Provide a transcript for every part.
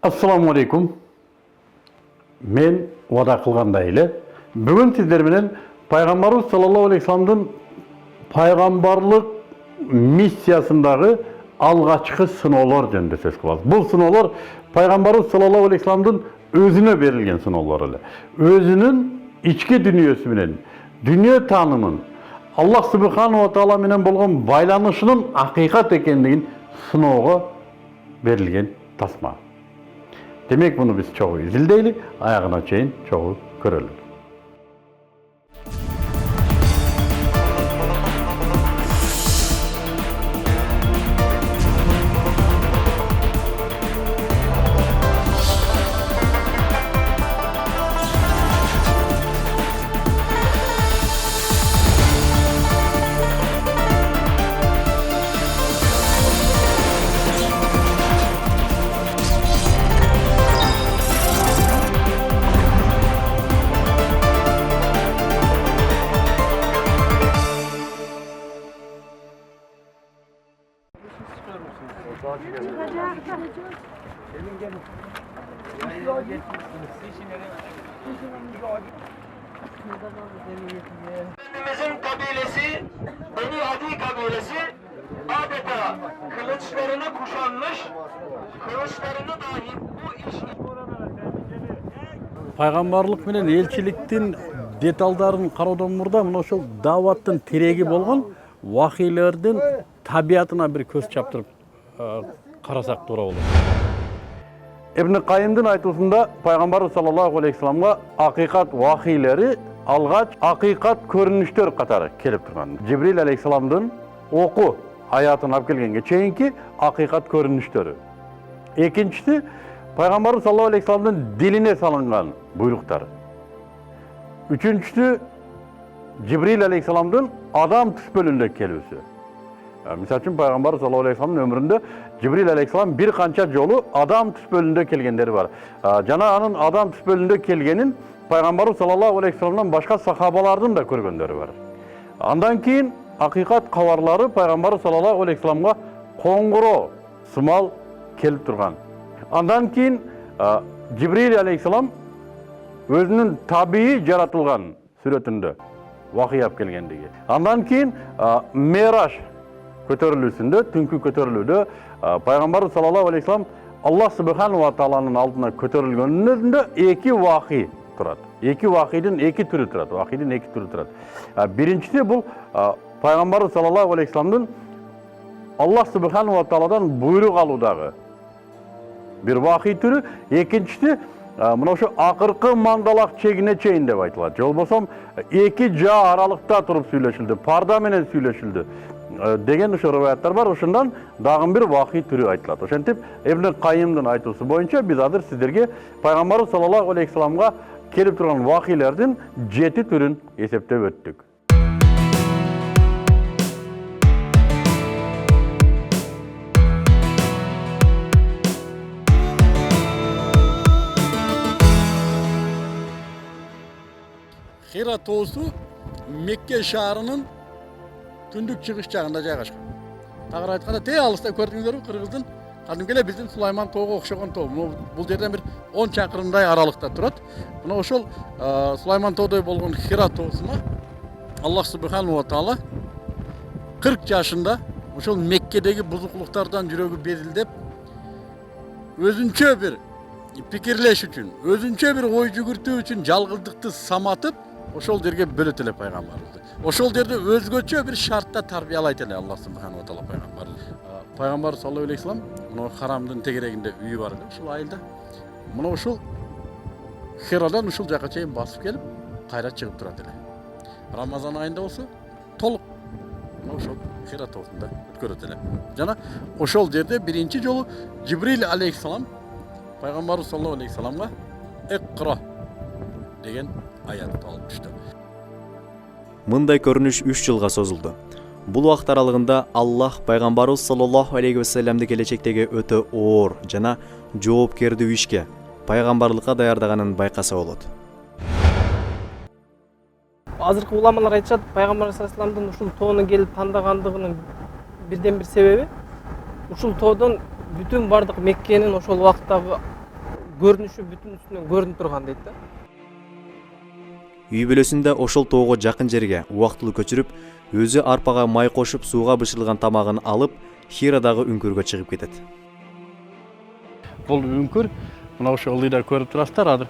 Assalamu alaikum. Men vada kılgандай эле бүгүн сиздер менен Пайгамбарыбыз саллаллаху алейхи вассаламдын пайгамбарлык миссиясындагы алгачкы сыноолор жөнүндө сөз кылабыз. Бул сыноолор Пайгамбарыбыз саллаллаху алейхи вассаламдын өзүнө берилген сыноолор эле. Өзүнүн ички дүнүйөсү менен, дүнүйө таанымын, Аллах субханаху ва таала менен болгон байланышынын акыйкат экендигин сыноого берилген тасма. Demek bunu biz çoğu izildeyli, ayağına çeyin çoğu körülür. Efendimizin kabilesi, Beni Adi kabilesi adeta kılıçlarını kuşanmış, kılıçlarını dahi bu iş... Пайгамбарлык менен элчиликтин деталдарын кароодон мурда мына ошол дааваттын тиреги болгон вахийлердин табиятына бир көз чаптырып карасак туура болот. Ибн Кайымдын айтуусунда Пайгамбарыбыз саллаллаху алейхи вассаламга акыйкат вахийлери алгач акыйкат көрүнүштөр катары келип турган. Жибрил алейхисаламдын оку аятын алып келгенге чейинки акыйкат көрүнүштөрү. Экинчиси Пайгамбарыбыз саллаллаху алейхи вассаламдын дилине салынган буйруктар. Үчүнчүсү Жибрил алейхисаламдын адам түспөлүндө келүүсү. Misal için Peygamber sallallahu aleyhi ve sellem'in ömründe Cibril aleyhisselam bir kança yolu adam tüspölünde kelgenleri var. Cananın adam tüspölünde kelgenin Peygamber sallallahu aleyhi ve sellem'den başka sahabalardan da körgönleri var. Andan keyin hakikat kavarları Peygamber sallallahu aleyhi ve sellem'e konguro sımal kelip turgan. Andan keyin Cibril aleyhisselam özünün tabii yaratılgan suretinde vahiyap kelgendigi. Andan keyin Meraş көтөрүлүүсүндө, түнкү көтөрүлүүдө Пайгамбар саллаллаху алейхи вассалам Аллах субханаху ва тааланын алдына көтөрүлгөнүндө эки вахий турат. Эки вахийдин эки түрү турат. Вахийдин эки түрү турат. Биринчиси бул Пайгамбар саллаллаху алейхи вассаламдын Аллах субханаху ва тааладан буйрук алуудагы бир вахий түрү. Экинчиси мына ошо акыркы маңдалак чегине чейин деп айтылат. Же болбосо эки жаа аралыкта туруп сүйлөшүлдү, парда менен сүйлөшүлдү деген ошо риваяттар бар. Ошондан дагы бир вахий түрү айтылат. Ошентип Ибн Кайымдын айтуусу боюнча биз азыр сиздерге Пайгамбар саллаллаху алейхи вассаламга келип турган вахийлердин 7 түрүн эсептеп өттүк. Hira toosу Мекке шаарынын түндүк чыгыш жагында жайгашкан. Тагыраак айтканда, те алыста көрдүңүздөрбү, Кыргыздын кадимки эле биздин Сулайман тоого окшогон тоо. Бул жерден бир 10 чакырымдай аралыкта турат. Мына ошол Сулайман тоодой болгон Хира тоосуна Аллах субханаху ва таала 40 жашында ошол Меккедеги бузуклуктардан жүрөгү безилдеп, өзүнчө бир пикирлеш үчүн, өзүнчө бир ой жүгүртүү үчүн жалгыздыкты саматып, ошол жерге бөлөт эле пайгамбарыбызды. Ошол жерде өзгөчө бир шартта тарбиялайт эле Аллах субханаху ва таала пайгамбарыбызды. Пайгамбар саллаллаху алейхи вассалам мына харамдын тегерегинде үйү бар эле, ушул айылда. Мына ушул Хирадан ушул жака чейин басып келип, кайра чыгып турат эле. Рамазан айында болсо толук мына ошол Хира тоосунда өткөрөт эле. Жана ошол жерде биринчи жолу Жибрил алейхисалам Пайгамбар саллаллаху алейхи вассаламга Иқра деген аятты алып түштү. Мындай көрүнүш 3 жылга созулду. Бул убакыт аралыгында Аллах Пайгамбарыбыз саллаллаху алейхи ва салламды келечектеги өтө оор жана жоопкердүү ишке, пайгамбарлыкка даярдаганын байкаса болот. азыркы уламалар айтышат, Пайгамбар саллаллаху алейхи ушул тоону келип тандагандыгынын бирден бир себеби ушул тоодон бүтүн бардык Меккенин ошол убакыттагы көрүнүшү бүтүн үстүнөн көрүнүп турган дейт да. Үй бүлөсүндө ошол тоого жакын жерге убактылуу көчүрүп, өзү арпага май кошуп сууга бышырылган тамагын алып, Хирадагы үңкүргө чыгып кетет. Бул үңкүр мына ошо ылдыйда көрүп турасыздар. Азыр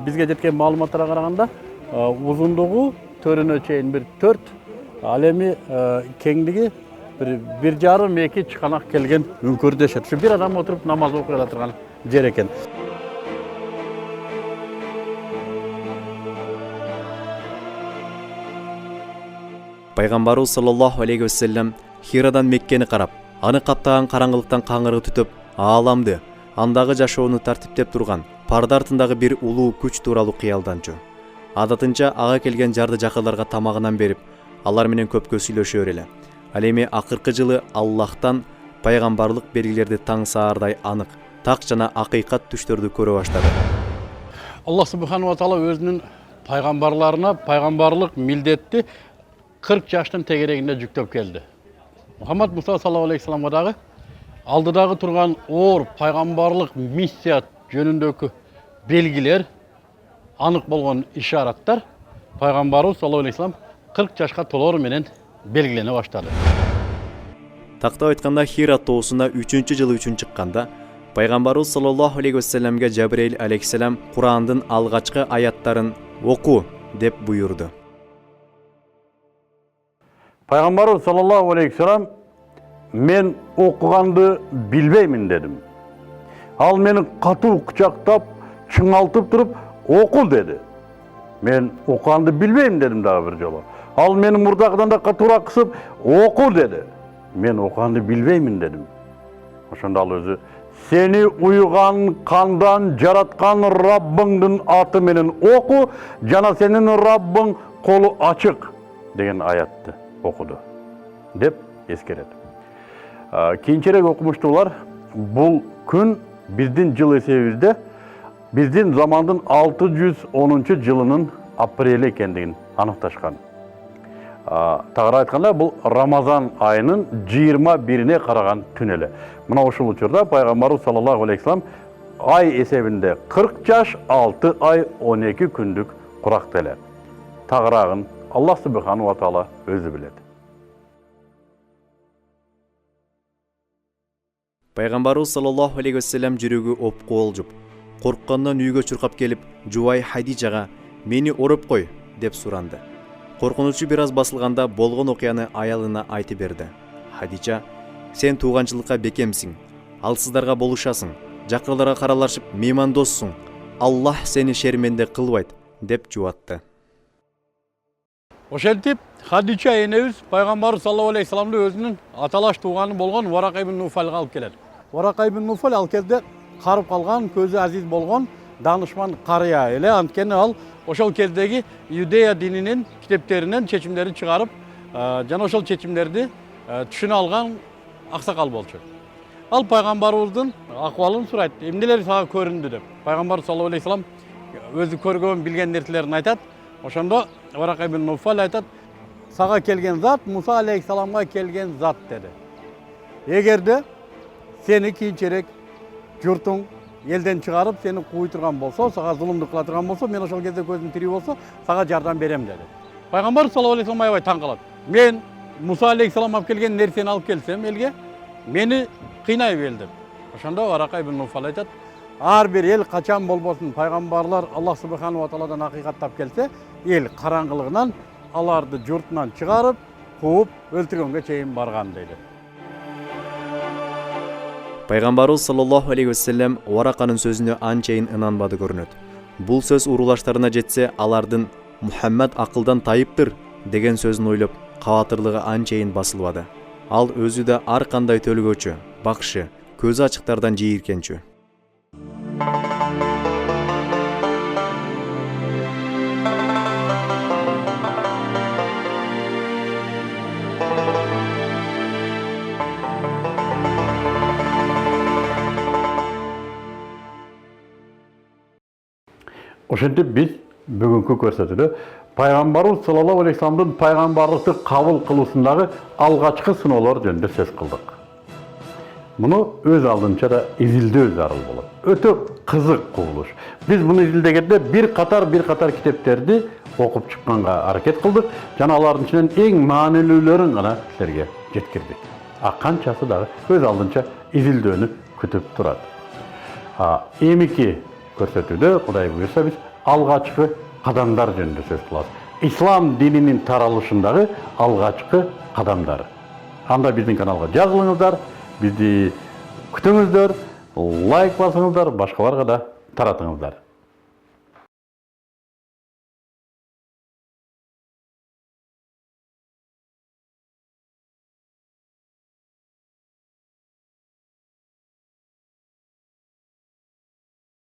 бизге жеткен маалыматтарга караганда узундугу төрүнө чейин бир 4, ал эми кеңдиги бир жарым 2 чыканак келген үңкүр дешет. Ушу бир адам отуруп намаз окуя турган жер экен. Пайгамбарыбыз саллаллаху алейхи вассалам Хирадан Меккени карап, аны каптаган караңгылыктан каңгыры түтүп, ааламды, андагы жашоону тартиптеп турган парда артындагы бир улуу күч тууралуу кыялданчу. Адатынча ага келген жарды жакырларга тамагынан берип, алар менен көпкө сүйлөшөр эле. Ал эми акыркы жылы Аллахтан пайгамбарлык белгилерди таң саардай анык, так жана акыйкат түштөрдү көрө баштады. Аллах субханала таала өзүнүн пайгамбарларына пайгамбарлык милдетти 40 жаштын тегерегинде жүктөп келди. Мухаммад Муса саллаллаху алейхи вассаламга дагы алдыдагы турган оор пайгамбарлык миссия жөнүндөгү белгилер, анык болгон ишараттар пайгамбарыбыз саллаллаху алейхи вассалам 40 жашка толору менен белгилене баштады. Тактап айтканда Хира тоосуна 3-жылы үчүн чыкканда, пайгамбарыбыз саллаллаху алейхи вассаламга Жабраил алейхиссалам Курандын алгачкы аяттарын оку деп буйурду. Пайгамбарыбыз саллаллаху алейхи вассалам мен окуганды билбеймин дедим. Ал мени катуу кучактап, чыңалтып туруп оку деди. Мен окуганды билбеймин дедим дагы бир жолу. Ал мени мурдагыдан да катуураак кысып оку деди. Мен окуганды билбеймин дедим. Ошондо ал өзү сени уйган кандан жараткан Раббыңдын аты менен оку, жана сенин Раббың колу ачык деген аятты окуду деп эскерет. Кийинчерээк окумуштуулар бул күн биздин жыл эсебибизде биздин замандын 610 жылынын апрели экендигин аныкташкан. Тагыраак айтканда бул Рамазан айынын 21-ине караган түн эле. Мына ушул учурда пайгамбарыбыз саллаллаху алейхи вассалам ай эсебинде 40 жаш 6 ай 12 күндүк куракта эле. Тагыраагын Аллах субхану ва таала өзү билет. Пайгамбарыбыз саллаллаху алейхи вассалам жүрөгү опку олжуп, корккондон үйгө чуркап келип, жубай Хадижага "Мени ороп кой" деп суранды. Коркунучу бир аз басылганда болгон окуяны аялына айтып берди. Хадижа: "Сен тууганчылыкка бекемсиң, алсыздарга болушасың, жакырларга каралашып меймандоссуң. Аллах сени шерменде кылбайт" деп жубатты. Ошентип Хадича энебиз пайгамбар саллаллаху алейхи вассаламды өзүнүн аталаш тууганы болгон Варака ибн Нуфалга алып келет. Варака ибн Нуфал ал кезде карып калган, көзү азиз болгон данышман карыя эле. Анткени ал ошол кездеги Юдея дининин китептеринен чечимдерди чыгарып, жана ошол чечимдерди түшүнө алган аксакал болчу. Ал пайгамбарыбыздын акыбалын сурайт. Эмнелер сага көрүндү деп. Пайгамбар саллаллаху алейхи вассалам өзү көргөн, билген нерселерин айтат. Ошондо Варака ибн Нуфал айтат: "Сага келген зат Муса алейхиссаламга келген зат" деди. Эгерде сени кийинчерээк журтуң элден чыгарып, сени кууй турган болсо, сага зулумдук кыла турган болсо, мен ошол кезде көзүм тирүү болсо, сага жардам берем деди. Пайгамбар саллаллаху алейхи вассалам аябай таң калат. Мен Муса алейхиссалам алып келген нерсени алып келсем элге, мени кыйнай бел деп. Ошондо Варака ибн Нуфал айтат: "Ар бир эл качан болбосун пайгамбарлар Аллах субхану ва тааладан акыйкаттап келсе, эл караңгылыгынан аларды журтунан чыгарып, кууп, өлтүргөнгө чейин барган" дейди. Пайгамбарыбыз саллаллаху алейхи вассалам Вараканын сөзүнө анчейин ынанбады көрүнөт. Бул сөз урулаштарына жетсе, алардын "Мухаммад акылдан тайыптыр" деген сөзүн ойлоп, кабатырлыгы анчейин басылбады. Ал өзү да ар кандай төлгөөчү, бакшы, көзү ачыктардан жийиркенчү. Ошентип биз бүгүнкү көрсөтүүдө пайгамбарыбыз саллаллаху алейхи вассаламдын пайгамбарлыкты кабыл кылуусундагы алгачкы сыноолор жөнүндө сөз кылдык. Мұны өз алдынша да изилдөө зарыл болот. Өтө кызык кубулуш. Биз муну изилдегенде bir қатар китептерди окуп чыкканга аракет кылдык. Жана алардын ичинен эң маанилүүлөрүн гана силерге жеткирдик. Канчасы дагы өз алдынча изилдөөнү күтүп турат. Эмики көрсөтүүдө Кудай буюрса биз алгачкы кадамдар жөнүндө сөз кылабыз. Ислам дининин таралышындагы алгачкы кадамдар. Анда биздин каналга жазылыңыздар, бизди күтүңүздөр, лайк басыңыздар, башкаларга да таратыңыздар.